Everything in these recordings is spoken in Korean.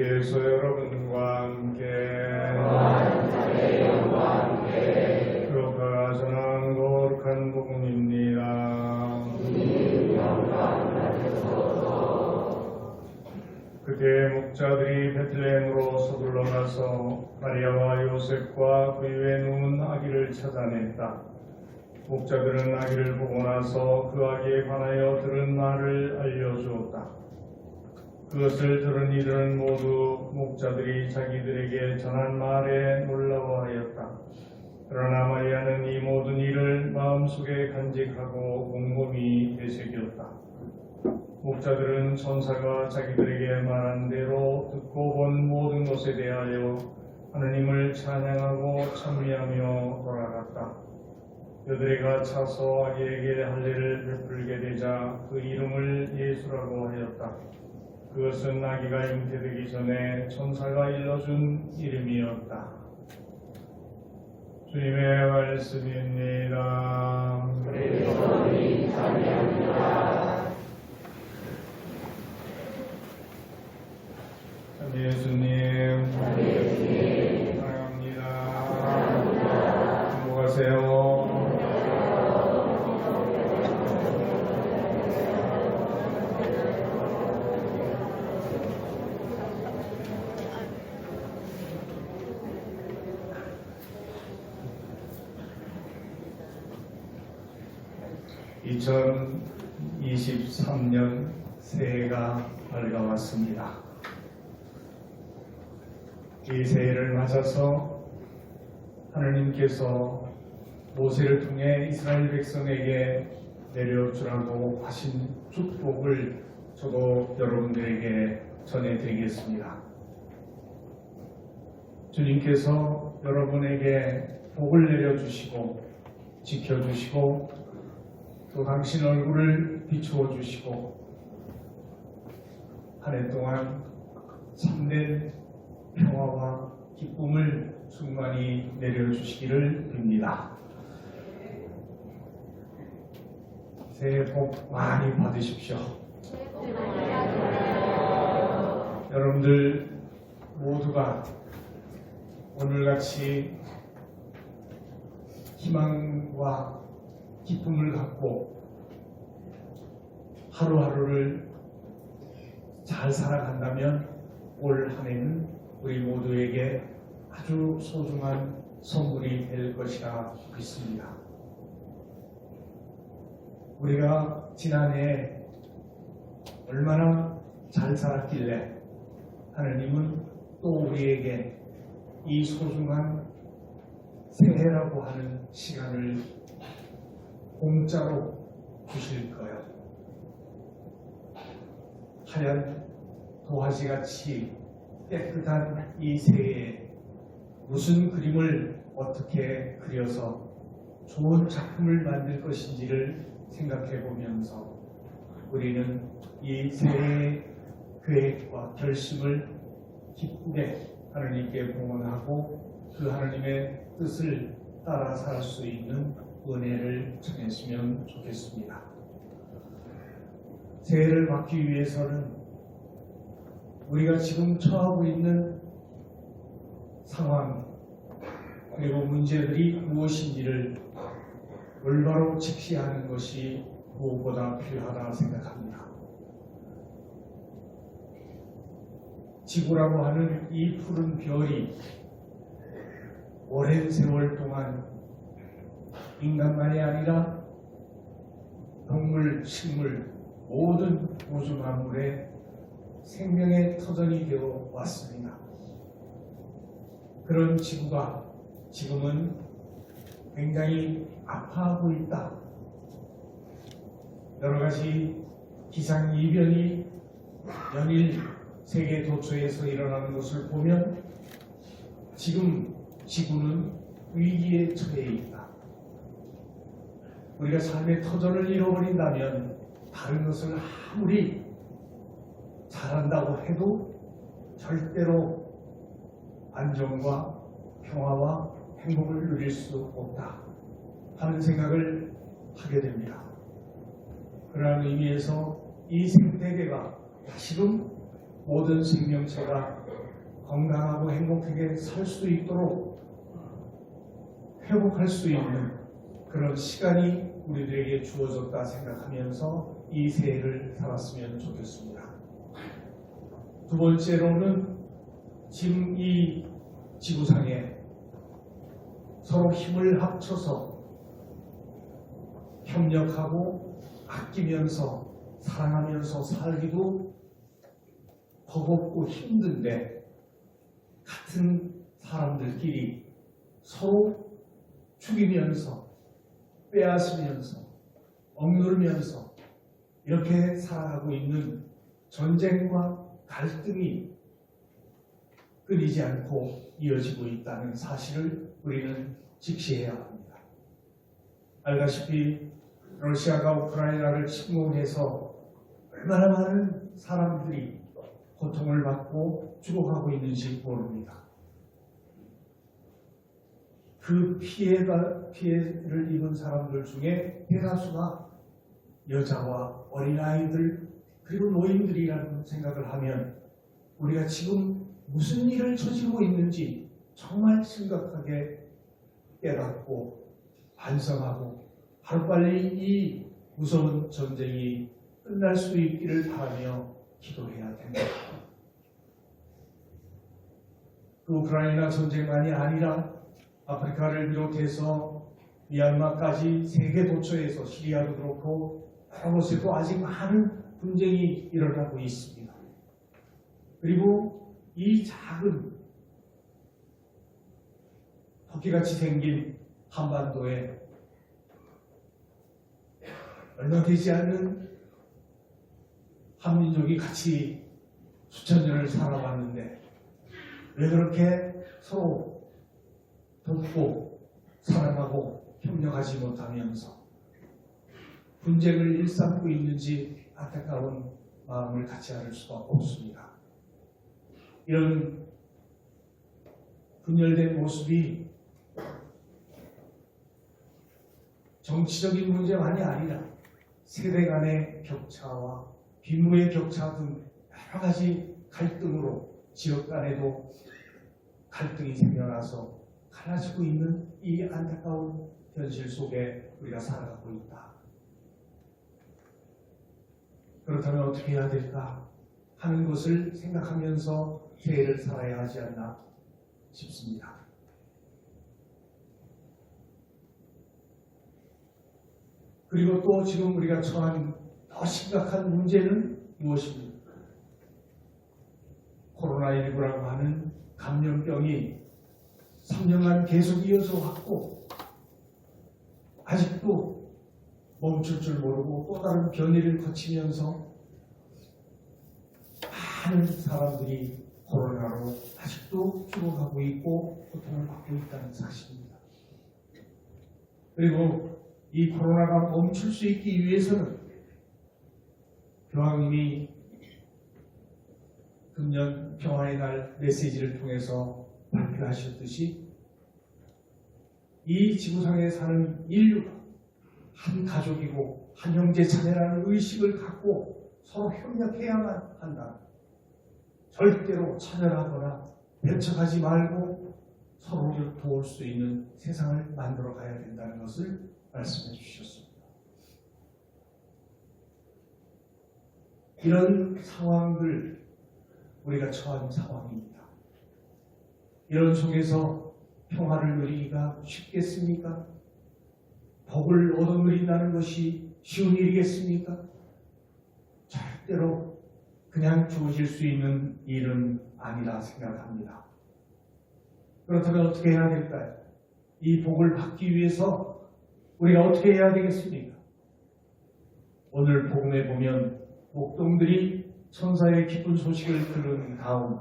주께서 여러분과 함께 그가 전한 거룩한 복음입니다. 그때 목자들이 베들레헴으로 서둘러 가서 마리아와 요셉과 그 위에 누운 아기를 찾아냈다. 목자들은 아기를 보고 나서 그 아기에 관하여 들은 말을 알려주었다. 그것을 들은 이들은 모두 목자들이 자기들에게 전한 말에 놀라워하였다. 그러나 마리아는 이 모든 일을 마음속에 간직하고 곰곰이 되새겼다. 목자들은 천사가 자기들에게 말한 대로 듣고 본 모든 것에 대하여 하느님을 찬양하고 찬미하며 돌아갔다. 여드레가 차서 아기에게 할례를 베풀게 되자 그 이름을 예수라고 하였다. 그것은 아기가 잉태되기 전에 천사가 일러준 이름이었다. 주님의 말씀입니다. 그리스도님 찬양합니다. 예수님 사랑합니다. 행복하세요. 2023년 새해가 밝아왔습니다. 이 새해를 맞아서 하나님께서 모세를 통해 이스라엘 백성에게 내려주라고 하신 축복을 저도 여러분들에게 전해드리겠습니다. 주님께서 여러분에게 복을 내려주시고 지켜주시고 또 당신 얼굴을 비추어 주시고 한 해 동안 참된 평화와 기쁨을 충만히 내려주시기를 빕니다. 새해 복 많이 받으십시오. 여러분들 모두가 오늘같이 희망과 기쁨을 갖고 하루하루를 잘 살아간다면 올 한 해는 우리 모두에게 아주 소중한 선물이 될 것이라 믿습니다. 우리가 지난해 얼마나 잘 살았길래 하느님은 또 우리에게 이 소중한 새해라고 하는 시간을 공짜로 주실까요? 하얀 도화지같이 깨끗한 이 새해에 무슨 그림을 어떻게 그려서 좋은 작품을 만들 것인지를 생각해 보면서 우리는 이 새해의 계획과 결심을 기쁘게 하나님께 봉헌하고 그 하나님의 뜻을 따라 살 수 있는 은혜를 전했으면 좋겠습니다. 새해를 맞기 위해서는 우리가 지금 처하고 있는 상황 그리고 문제들이 무엇인지를 올바로 직시하는 것이 무엇보다 필요하다 생각합니다. 지구라고 하는 이 푸른 별이 오랜 세월 동안 인간만이 아니라 동물, 식물, 모든 우주 만물의 생명의 터전이 되어 왔습니다. 그런 지구가 지금은 굉장히 아파하고 있다. 여러 가지 기상이변이 연일 세계 도처에서 일어나는 것을 보면 지금 지구는 위기에 처해 있다. 우리가 삶의 터전을 잃어버린다면 다른 것을 아무리 잘한다고 해도 절대로 안정과 평화와 행복을 누릴 수 없다 하는 생각을 하게 됩니다. 그러한 의미에서 이 생태계가 다시금 모든 생명체가 건강하고 행복하게 살 수 있도록 회복할 수 있는 그런 시간이 우리들에게 주어졌다 생각하면서 이 새해를 살았으면 좋겠습니다. 두 번째로는 지금 이 지구상에 서로 힘을 합쳐서 협력하고 아끼면서 사랑하면서 살기도 버겁고 힘든데 같은 사람들끼리 서로 죽이면서 빼앗으면서 억누르면서 이렇게 살아가고 있는 전쟁과 갈등이 끊이지 않고 이어지고 있다는 사실을 우리는 직시해야 합니다. 알다시피 러시아가 우크라이나를 침공해서 얼마나 많은 사람들이 고통을 받고 죽어가고 있는지 모릅니다. 그 피해를 입은 사람들 중에 대다수가 여자와 어린아이들 그리고 노인들이라는 생각을 하면 우리가 지금 무슨 일을 저지르고 있는지 정말 심각하게 깨닫고 반성하고 하루빨리 이 무서운 전쟁이 끝날 수 있기를 바라며 기도해야 됩니다. 그 우크라이나 전쟁만이 아니라 아프리카를 비롯해서 미얀마까지 세계 도처에서 시리아도 그렇고 여러 곳에도 아직 많은 분쟁이 일어나고 있습니다. 그리고 이 작은 토끼같이 생긴 한반도에 얼마 되지 않는 한민족이 같이 수천 년을 살아왔는데 왜 그렇게 서로 돕고 사랑하고 협력하지 못하면서 분쟁을 일삼고 있는지 안타까운 마음을 갖지 않을 수가 없습니다. 이런 분열된 모습이 정치적인 문제만이 아니라 세대 간의 격차와 빈부의 격차 등 여러 가지 갈등으로 지역 간에도 갈등이 생겨나서 갈라지고 있는 이 안타까운 현실 속에 우리가 살아가고 있다. 그렇다면 어떻게 해야 될까 하는 것을 생각하면서 새해를 살아야 하지 않나 싶습니다. 그리고 또 지금 우리가 처한 더 심각한 문제는 무엇입니까? 코로나19라고 하는 감염병이 3년간 계속 이어져 왔고 아직도 멈출 줄 모르고 또 다른 변이를 거치면서 많은 사람들이 코로나로 아직도 죽어가고 있고 고통을 받고 있다는 사실입니다. 그리고 이 코로나가 멈출 수 있기 위해서는 교황님이 금년 평화의 날 메시지를 통해서 발표하셨듯이 이 지구상에 사는 인류가 한 가족이고 한 형제 자매라는 의식을 갖고 서로 협력해야만 한다. 절대로 차별하거나 배척하지 말고 서로를 도울 수 있는 세상을 만들어 가야 된다는 것을 말씀해 주셨습니다. 이런 상황들 우리가 처한 상황입니다. 이런 속에서 평화를 누리기가 쉽겠습니까? 복을 얻어 누린다는 것이 쉬운 일이겠습니까? 절대로 그냥 주어질 수 있는 일은 아니라 생각합니다. 그렇다면 어떻게 해야 될까요? 이 복을 받기 위해서 우리가 어떻게 해야 되겠습니까? 오늘 복음에 보면 목동들이 천사의 기쁜 소식을 들은 다음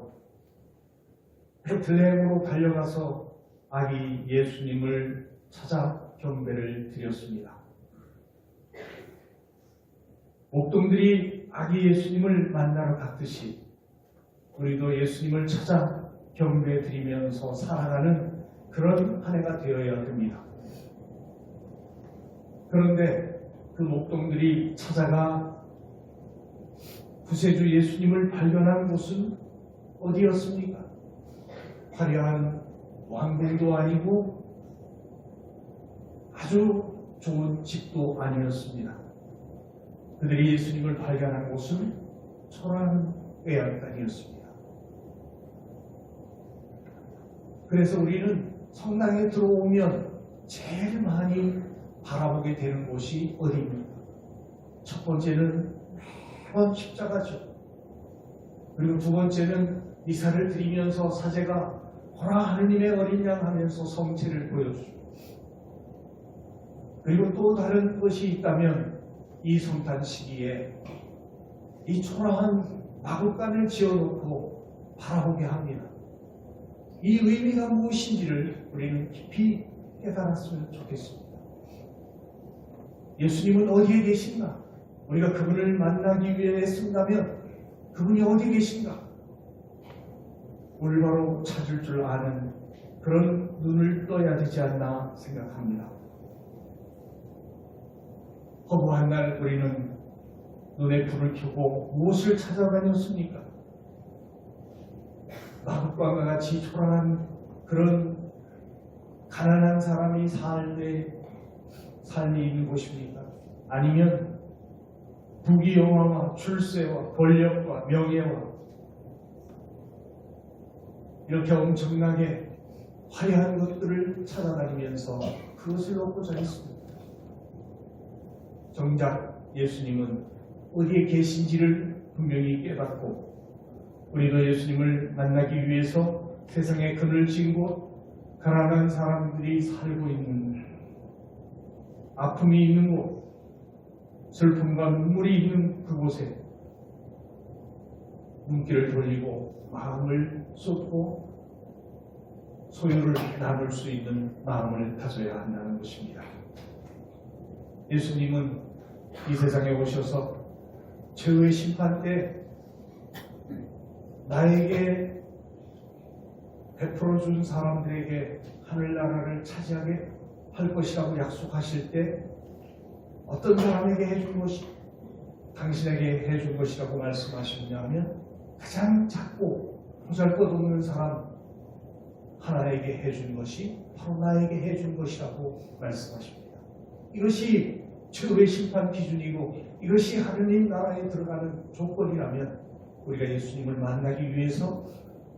베틀레헴으로 달려가서 아기 예수님을 찾아 경배를 드렸습니다. 목동들이 아기 예수님을 만나러 갔듯이 우리도 예수님을 찾아 경배 드리면서 살아가는 그런 한 해가 되어야 됩니다. 그런데 그 목동들이 찾아가 구세주 예수님을 발견한 곳은 어디였습니까? 화려한 왕궁도 아니고 아주 좋은 집도 아니었습니다. 그들이 예수님을 발견한 곳은 초라한 외양간이었습니다. 그래서 우리는 성당에 들어오면 제일 많이 바라보게 되는 곳이 어디입니까? 첫 번째는 매번 십자가죠. 그리고 두 번째는 미사를 드리면서 사제가 보라 하느님의 어린 양 하면서 성체를 보여주죠. 그리고 또 다른 것이 있다면 이 성탄 시기에 이 초라한 마구간을 지어놓고 바라보게 합니다. 이 의미가 무엇인지를 우리는 깊이 깨달았으면 좋겠습니다. 예수님은 어디에 계신가? 우리가 그분을 만나기 위해 애쓴다면 그분이 어디 계신가? 올바로 찾을 줄 아는 그런 눈을 떠야 되지 않나 생각합니다. 허무한 날 우리는 눈에 불을 켜고 무엇을 찾아다녔습니까? 마법과 같이 초라한 그런 가난한 사람이 삶이 있는 곳입니까? 아니면 부귀영화와 출세와 권력과 명예와 이렇게 엄청나게 화려한 것들을 찾아다니면서 그것을 얻고자 했습니다. 정작 예수님은 어디에 계신지를 분명히 깨닫고 우리도 예수님을 만나기 위해서 세상에 그늘 진 곳, 가난한 사람들이 살고 있는 아픔이 있는 곳, 슬픔과 눈물이 있는 그곳에 눈길을 돌리고 마음을 쏟고 소유를 나눌 수 있는 마음을 가져야 한다는 것입니다. 예수님은 이 세상에 오셔서 죄의 심판 때 나에게 베풀어준 사람들에게 하늘나라를 차지하게 할 것이라고 약속하실 때 어떤 사람에게 해준 것이 당신에게 해준 것이라고 말씀하셨냐면 가장 작고 보잘것없는 사람 하나에게 해준 것이 바로 나에게 해준 것이라고 말씀하십니다. 이것이 최고의 심판 기준이고 이것이 하느님 나라에 들어가는 조건이라면 우리가 예수님을 만나기 위해서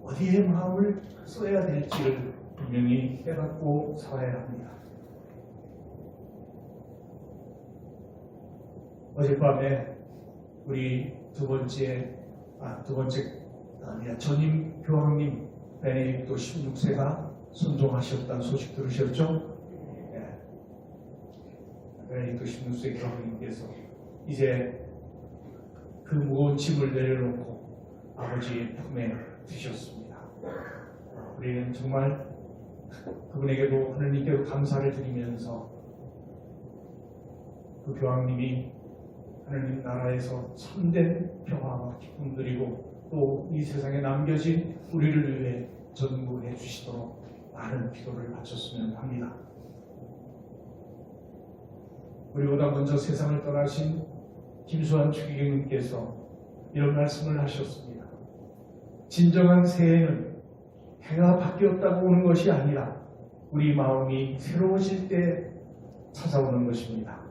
어디에 마음을 써야 될지를 분명히 깨닫고 살아야 합니다. 어젯밤에 우리 전임 교황님 베네딕토 16세가 순종하셨다는 소식 들으셨죠? 네. 베네딕토 16세 교황님께서 이제 그 무거운 짐을 내려놓고 아버지의 품에 드셨습니다. 우리는 정말 그분에게도 하느님께도 감사를 드리면서 그 교황님이 하느님 나라에서 참된 평화와 기쁨 누리고 또 이 세상에 남겨진 우리를 위해 전무해 주시도록 많은 기도를 바쳤으면 합니다. 우리보다 먼저 세상을 떠나신 김수환 추기경님께서 이런 말씀을 하셨습니다. 진정한 새해는 해가 바뀌었다고 오는 것이 아니라 우리 마음이 새로워질 때 찾아오는 것입니다.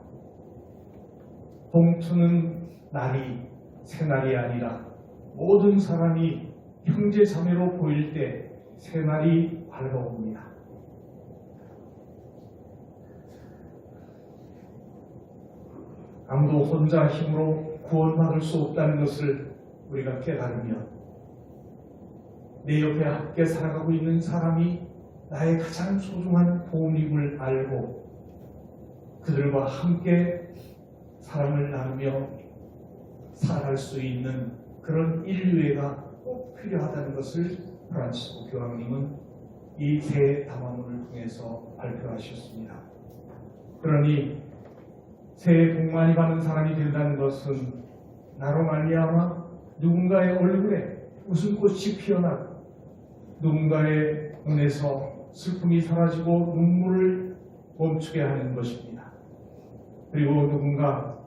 봉투는 날이 새날이 아니라 모든 사람이 형제 자매로 보일 때 새날이 밝아옵니다. 아무도 혼자 힘으로 구원받을 수 없다는 것을 우리가 깨달으며 내 옆에 함께 살아가고 있는 사람이 나의 가장 소중한 보험임을 알고 그들과 함께 사랑을 나누며 살아갈 수 있는 그런 인류애가 꼭 필요하다는 것을 프란치스코 교황님은 이 새 담화문을 통해서 발표하셨습니다. 그러니 새해 복 많이 받는 사람이 된다는 것은 나로 말미암아 누군가의 얼굴에 웃음꽃이 피어나고 누군가의 눈에서 슬픔이 사라지고 눈물을 멈추게 하는 것입니다. 그리고 누군가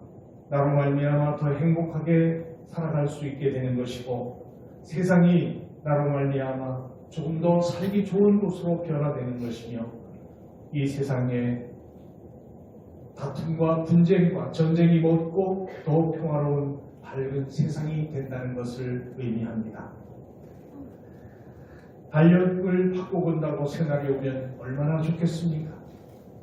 나로 말미암아 더 행복하게 살아갈 수 있게 되는 것이고 세상이 나로 말미암아 조금 더 살기 좋은 곳으로 변화되는 것이며 이 세상에 다툼과 분쟁과 전쟁이 멎고 더 평화로운 밝은 세상이 된다는 것을 의미합니다. 달력을 바꿔본다고 새날이 오면 얼마나 좋겠습니까?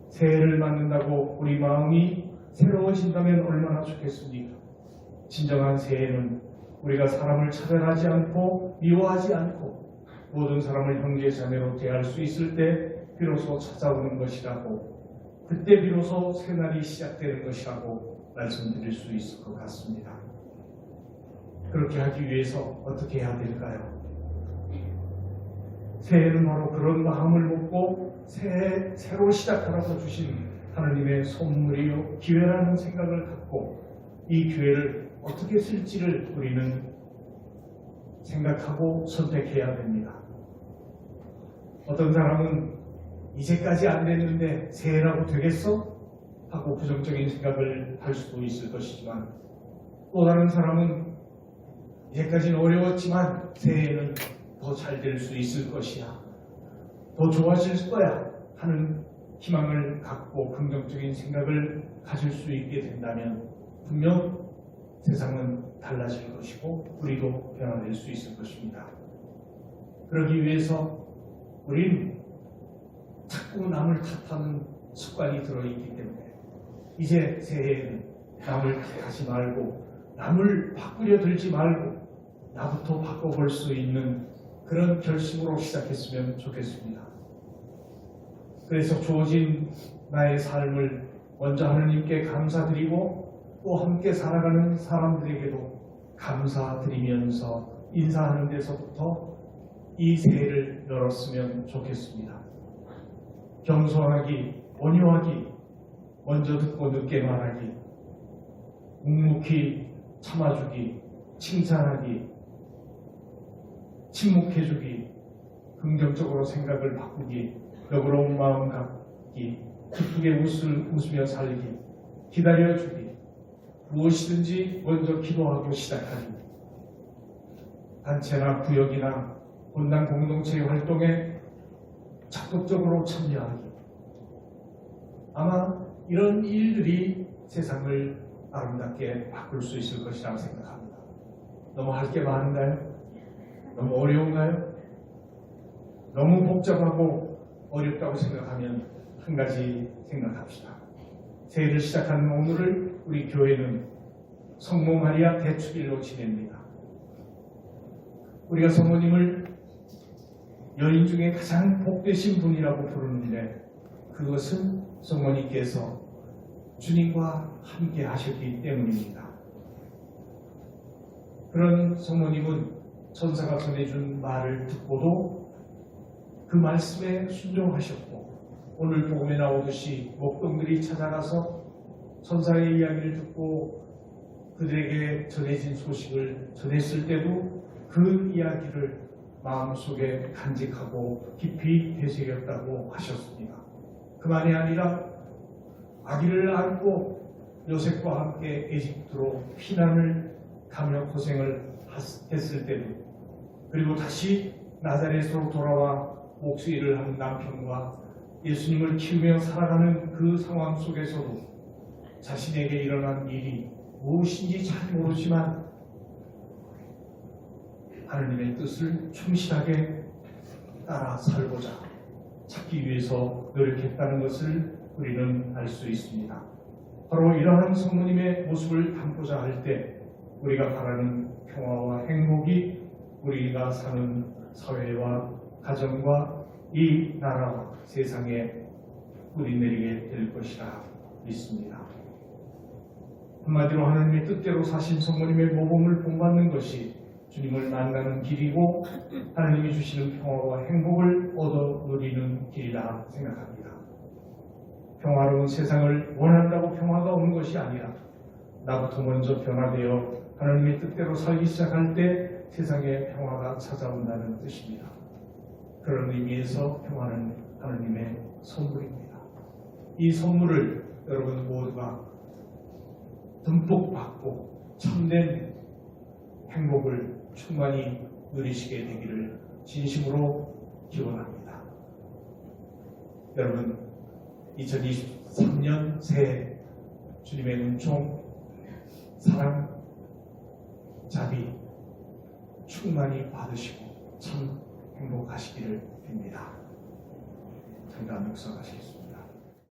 새해를 맞는다고 우리 마음이 새로워진다면 얼마나 좋겠습니까? 진정한 새해는 우리가 사람을 차별하지 않고 미워하지 않고 모든 사람을 형제 자매로 대할 수 있을 때 비로소 찾아오는 것이라고, 그때 비로소 새날이 시작되는 것이라고 말씀드릴 수 있을 것 같습니다. 그렇게 하기 위해서 어떻게 해야 될까요? 새해는 바로 그런 마음을 먹고 새로 시작하라고 주신 하나님의 선물이요 기회라는 생각을 갖고 이 기회를 어떻게 쓸지를 우리는 생각하고 선택해야 됩니다. 어떤 사람은 이제까지 안 됐는데 새해라고 되겠어? 하고 부정적인 생각을 할 수도 있을 것이지만, 또 다른 사람은 이제까지는 어려웠지만 새해에는 더 잘 될 수 있을 것이야, 더 좋아질 거야 하는 희망을 갖고 긍정적인 생각을 가질 수 있게 된다면 분명 세상은 달라질 것이고 우리도 변화될 수 있을 것입니다. 그러기 위해서 우린 자꾸 남을 탓하는 습관이 들어있기 때문에 이제 새해에는 남을 탓하지 말고 남을 바꾸려 들지 말고 나부터 바꿔볼 수 있는 그런 결심으로 시작했으면 좋겠습니다. 그래서 주어진 나의 삶을 먼저 하느님께 감사드리고 또 함께 살아가는 사람들에게도 감사드리면서 인사하는 데서부터 이 새해를 열었으면 좋겠습니다. 겸손하기, 온유하기, 먼저 듣고 늦게 말하기, 묵묵히 참아주기, 칭찬하기, 침묵해주기, 긍정적으로 생각을 바꾸기, 너그러운 마음 갖기, 기쁘게 웃으며 살기, 기다려주기, 무엇이든지 먼저 기도하고 시작하기, 단체나 구역이나 분당 공동체 활동에 적극적으로 참여하기. 아마 이런 일들이 세상을 아름답게 바꿀 수 있을 것이라고 생각합니다. 너무 할 게 많은가요? 너무 어려운가요? 너무 복잡하고 어렵다고 생각하면 한 가지 생각합시다. 새해를 시작하는 오늘을 우리 교회는 성모 마리아 대축일로 지냅니다. 우리가 성모님을 여인 중에 가장 복되신 분이라고 부르는데 그것은 성모님께서 주님과 함께 하셨기 때문입니다. 그런 성모님은 천사가 전해준 말을 듣고도 그 말씀에 순종하셨고, 오늘 복음에 나오듯이 목동들이 찾아가서 천사의 이야기를 듣고 그들에게 전해진 소식을 전했을 때도 그 이야기를 마음속에 간직하고 깊이 되새겼다고 하셨습니다. 그만이 아니라 아기를 안고 요셉과 함께 에집트로 피난을 가며 고생을 했을 때도, 그리고 다시 나자렛으로 돌아와 목수일을 한 남편과 예수님을 키우며 살아가는 그 상황 속에서도 자신에게 일어난 일이 무엇인지 잘 모르지만 하나님의 뜻을 충실하게 따라 살고자 찾기 위해서 노력했다는 것을 우리는 알 수 있습니다. 바로 이러한 성모님의 모습을 담고자 할 때 우리가 바라는 평화와 행복이 우리가 사는 사회와 가정과 이 나라와 세상에 뿌리내리게 될 것이라 믿습니다. 한마디로 하나님의 뜻대로 사신 성모님의 모범을 본받는 것이 주님을 만나는 길이고 하나님이 주시는 평화와 행복을 얻어 누리는 길이라 생각합니다. 평화로운 세상을 원한다고 평화가 오는 것이 아니라 나부터 먼저 변화되어 하나님의 뜻대로 살기 시작할 때 세상에 평화가 찾아온다는 뜻입니다. 그런 의미에서 평화는 하나님의 선물입니다. 이 선물을 여러분 모두가 듬뿍 받고 참된 행복을 충만히 누리시게 되기를 진심으로 기원합니다. 여러분, 2023년 새해 주님의 은총, 사랑, 자비 충만히 받으시고 참 행복하시기를 빕니다. 잠깐 묵상하시겠습니다.